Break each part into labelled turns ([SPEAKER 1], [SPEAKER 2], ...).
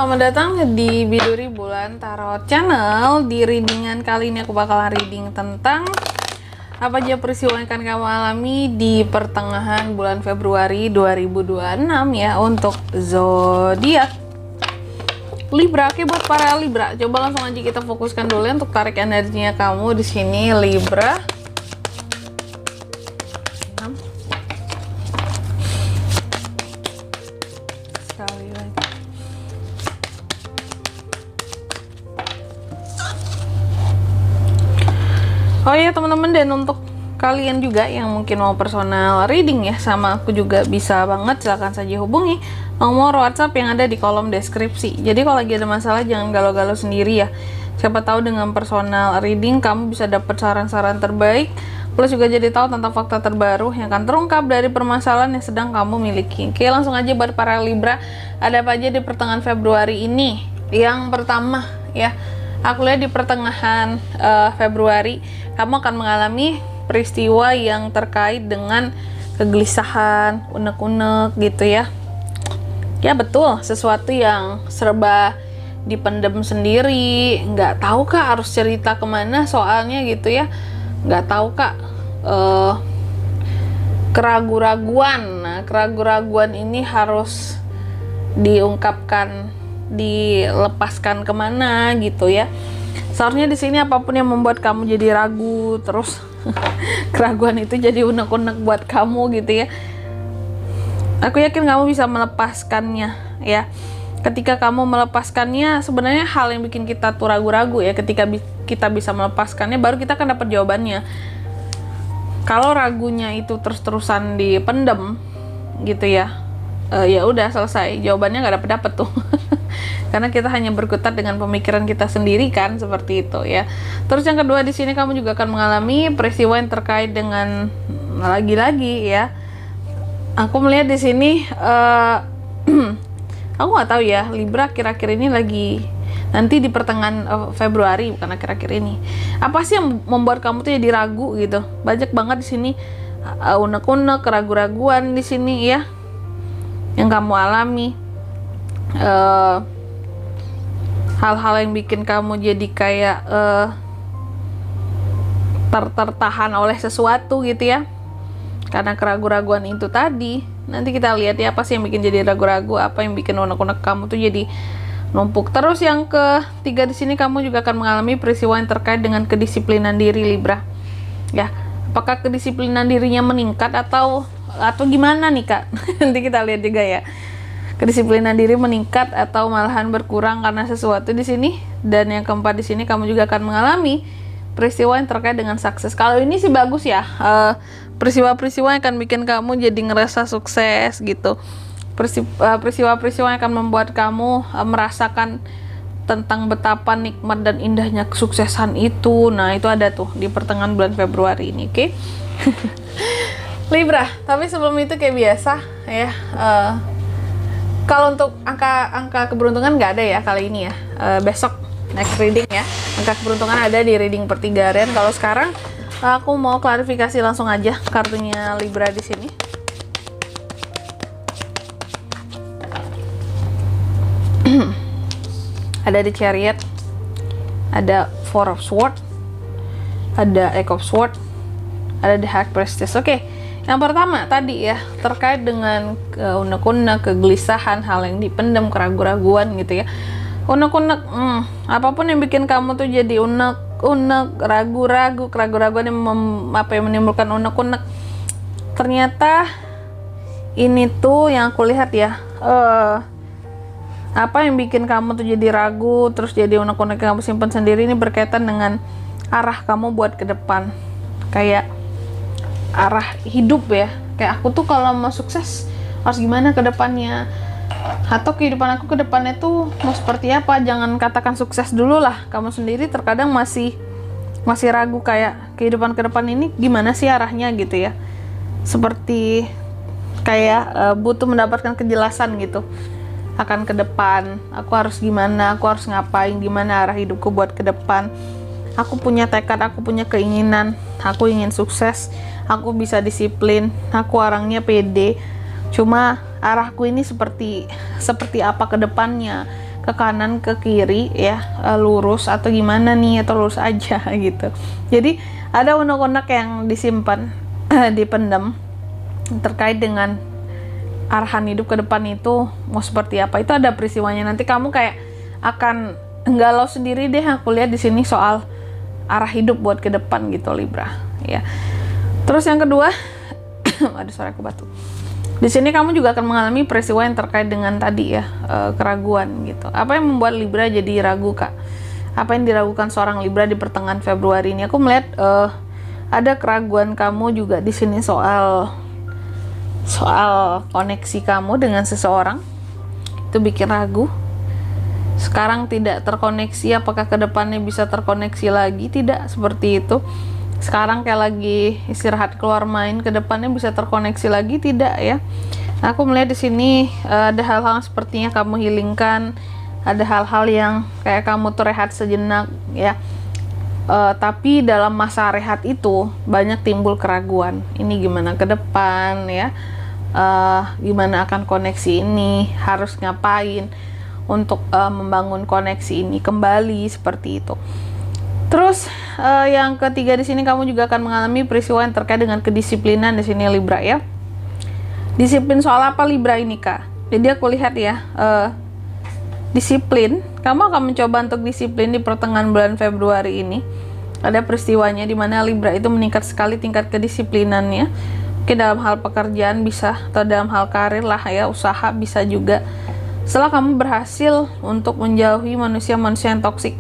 [SPEAKER 1] selamat datang di Biduri Bulan Tarot Channel. Di readingan kali ini aku bakalan reading tentang apa aja peristiwa yang akan kamu alami di pertengahan bulan Februari 2026 ya untuk zodiak Libra. Oke, buat para Libra, coba langsung aja kita fokuskan dulu untuk tarik energinya kamu di sini Libra. Sekali lagi. Oh ya teman-teman, dan untuk kalian juga yang mungkin mau personal reading ya sama aku juga bisa banget, silahkan saja hubungi nomor WhatsApp yang ada di kolom deskripsi. Jadi kalau lagi ada masalah jangan galau-galau sendiri ya. Siapa tahu dengan personal reading kamu bisa dapat saran-saran terbaik, plus juga jadi tahu tentang fakta terbaru yang akan terungkap dari permasalahan yang sedang kamu miliki. Oke, langsung aja buat para Libra, ada apa aja di pertengahan Februari ini? Yang pertama ya, aku lihat di pertengahan Februari kamu akan mengalami peristiwa yang terkait dengan kegelisahan, unek-unek gitu ya. Ya betul, sesuatu yang serba dipendam sendiri, nggak tahu kak harus cerita kemana soalnya gitu ya, nggak tahu kak keraguan-raguan. Nah, keraguan-raguan ini harus diungkapkan, dilepaskan kemana gitu ya. Seharusnya di sini apapun yang membuat kamu jadi ragu, terus keraguan itu jadi unek-unek buat kamu gitu ya. Aku yakin kamu bisa melepaskannya ya. Ketika kamu melepaskannya, sebenarnya hal yang bikin kita tuh ragu-ragu ya. Ketika kita bisa melepaskannya, baru kita akan dapat jawabannya. Kalau ragunya itu terus-terusan dipendem gitu ya, ya udah selesai, jawabannya nggak dapet tuh. Karena kita hanya berkutat dengan pemikiran kita sendiri kan, seperti itu ya. Terus yang kedua, di sini kamu juga akan mengalami peristiwa yang terkait dengan lagi-lagi ya. Aku melihat di sini aku nggak tahu ya Libra kira-kira ini lagi nanti di pertengahan Februari, bukan akhir-akhir ini. Apa sih yang membuat kamu tuh jadi ragu gitu? Banyak banget di sini unek-unek, keraguan-raguan di sini ya yang kamu alami. Hal-hal yang bikin kamu jadi kayak tertahan oleh sesuatu gitu ya, karena keraguan-raguan itu tadi. Nanti kita lihat ya apa sih yang bikin jadi ragu-ragu, apa yang bikin unek-unek kamu tuh jadi numpuk. Terus yang ketiga, di sini kamu juga akan mengalami peristiwa yang terkait dengan kedisiplinan diri Libra ya. Apakah kedisiplinan dirinya meningkat atau gimana nih kak? Nanti kita lihat juga ya, kedisiplinan diri meningkat atau malahan berkurang karena sesuatu di sini. Dan yang keempat, di sini kamu juga akan mengalami peristiwa yang terkait dengan sukses. Kalau ini sih bagus ya, peristiwa-peristiwa yang akan bikin kamu jadi ngerasa sukses gitu. Peristiwa-peristiwa yang akan membuat kamu merasakan tentang betapa nikmat dan indahnya kesuksesan itu. Nah itu ada tuh di pertengahan bulan Februari ini, oke? Libra, tapi sebelum itu kayak biasa ya, kalau untuk angka keberuntungan nggak ada ya kali ini ya. Besok next reading ya, angka keberuntungan ada di reading per 3 harian. Kalau sekarang aku mau klarifikasi langsung aja kartunya Libra di sini. Ada di Chariot, ada Four of Swords, ada Eight of Swords, ada the High Priestess. Oke. Yang pertama tadi ya, terkait dengan unek-unek, kegelisahan, hal yang dipendam, keraguan-raguan gitu ya. Unek-unek, apapun yang bikin kamu tuh jadi unek-unek, ragu-ragu, keraguan-raguan yang menimbulkan unek-unek. Ternyata ini tuh yang aku lihat ya, apa yang bikin kamu tuh jadi ragu, terus jadi unek-unek yang kamu simpan sendiri, ini berkaitan dengan arah kamu buat ke depan. Kayak arah hidup ya, kayak aku tuh kalau mau sukses harus gimana ke depannya, atau kehidupan aku ke depannya tuh mau seperti apa. Jangan katakan sukses dulu lah, kamu sendiri terkadang masih ragu kayak kehidupan ke depan ini gimana sih arahnya gitu ya. Seperti kayak butuh mendapatkan kejelasan gitu akan ke depan, aku harus gimana, aku harus ngapain, gimana arah hidupku buat ke depan. Aku punya tekad, aku punya keinginan, aku ingin sukses, aku bisa disiplin, aku orangnya pede. Cuma arahku ini seperti apa ke depannya. ke kanan ke kiri ya, lurus atau gimana nih, atau lurus aja gitu. Jadi ada unek-unek yang disimpan dipendam terkait dengan arahan hidup ke depan itu mau seperti apa. Itu ada peristiwanya, nanti kamu kayak akan galau sendiri deh. Aku lihat di sini soal arah hidup buat ke depan gitu Libra ya. Terus yang kedua ada suara aku batuk. Di sini kamu juga akan mengalami peristiwa yang terkait dengan tadi ya, keraguan gitu. Apa yang membuat Libra jadi ragu, Kak? Apa yang diragukan seorang Libra di pertengahan Februari ini? Aku melihat ada keraguan kamu juga di sini soal koneksi kamu dengan seseorang. Itu bikin ragu. Sekarang tidak terkoneksi, apakah kedepannya bisa terkoneksi lagi? Tidak seperti itu. Sekarang kayak lagi istirahat keluar main, kedepannya bisa terkoneksi lagi? Tidak ya. Aku melihat di sini ada hal-hal sepertinya kamu healingkan, ada hal-hal yang kayak kamu tuh rehat sejenak ya. Tapi dalam masa rehat itu banyak timbul keraguan. Ini gimana ke depan ya? Gimana akan koneksi ini? Harus ngapain untuk membangun koneksi ini kembali seperti itu. Terus yang ketiga di sini kamu juga akan mengalami peristiwa yang terkait dengan kedisiplinan di sini Libra ya. Disiplin soal apa Libra ini, Kak? Jadi aku lihat ya, disiplin. Kamu akan mencoba untuk disiplin di pertengahan bulan Februari ini. Ada peristiwanya di mana Libra itu meningkat sekali tingkat kedisiplinannya. Mungkin dalam hal pekerjaan bisa, atau dalam hal karir lah ya, usaha bisa juga. Setelah kamu berhasil untuk menjauhi manusia-manusia yang toksik.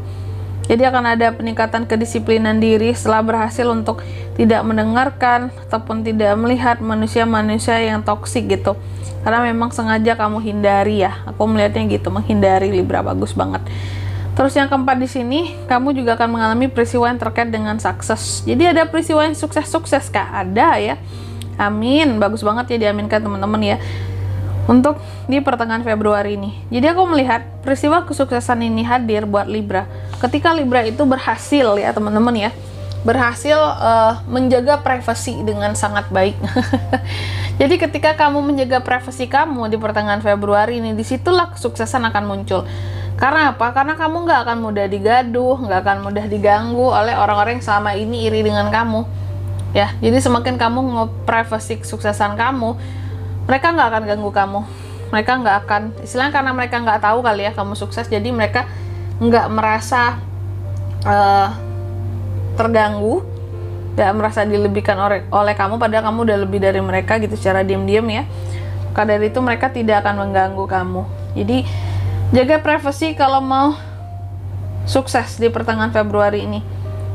[SPEAKER 1] Jadi akan ada peningkatan kedisiplinan diri setelah berhasil untuk tidak mendengarkan ataupun tidak melihat manusia-manusia yang toksik gitu. Karena memang sengaja kamu hindari ya. Aku melihatnya gitu, menghindari Libra, bagus banget. Terus yang keempat di sini, kamu juga akan mengalami peristiwa yang terkait dengan sukses. Jadi ada peristiwa yang sukses-sukses, Kak. Ada ya. Amin, bagus banget ya, diaminkan teman-teman ya. Untuk di pertengahan Februari ini. Jadi aku melihat peristiwa kesuksesan ini hadir buat Libra. Ketika Libra itu berhasil ya teman-teman ya. Berhasil menjaga privasi dengan sangat baik. Jadi ketika kamu menjaga privasi kamu di pertengahan Februari ini, disitulah kesuksesan akan muncul. Karena apa? Karena kamu nggak akan mudah digaduh, nggak akan mudah diganggu oleh orang-orang yang selama ini iri dengan kamu. Ya, jadi semakin kamu nge-privacy kesuksesan kamu, mereka nggak akan ganggu kamu. Mereka nggak akan, istilahnya karena mereka nggak tahu kali ya kamu sukses, jadi mereka nggak merasa terganggu, nggak merasa dilebihkan oleh kamu, padahal kamu udah lebih dari mereka gitu secara diam-diam ya. Maka dari itu mereka tidak akan mengganggu kamu. Jadi jaga privasi kalau mau sukses di pertengahan Februari ini,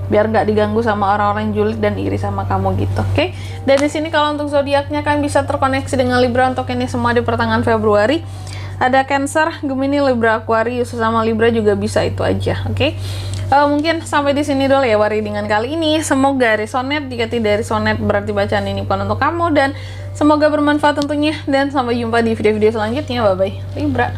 [SPEAKER 1] biar nggak diganggu sama orang-orang julid dan iri sama kamu gitu, oke? Dan di sini kalau untuk zodiaknya kan bisa terkoneksi dengan Libra untuk ini semua di pertengahan Februari. Ada Cancer, Gemini, Libra, Aquarius, sama Libra juga bisa itu aja, oke? Mungkin sampai di sini dulu ya readingan kali ini. Semoga resonate. Jika tidak resonate berarti bacaan ini bukan untuk kamu, dan semoga bermanfaat tentunya. Dan sampai jumpa di video-video selanjutnya. Bye bye Libra.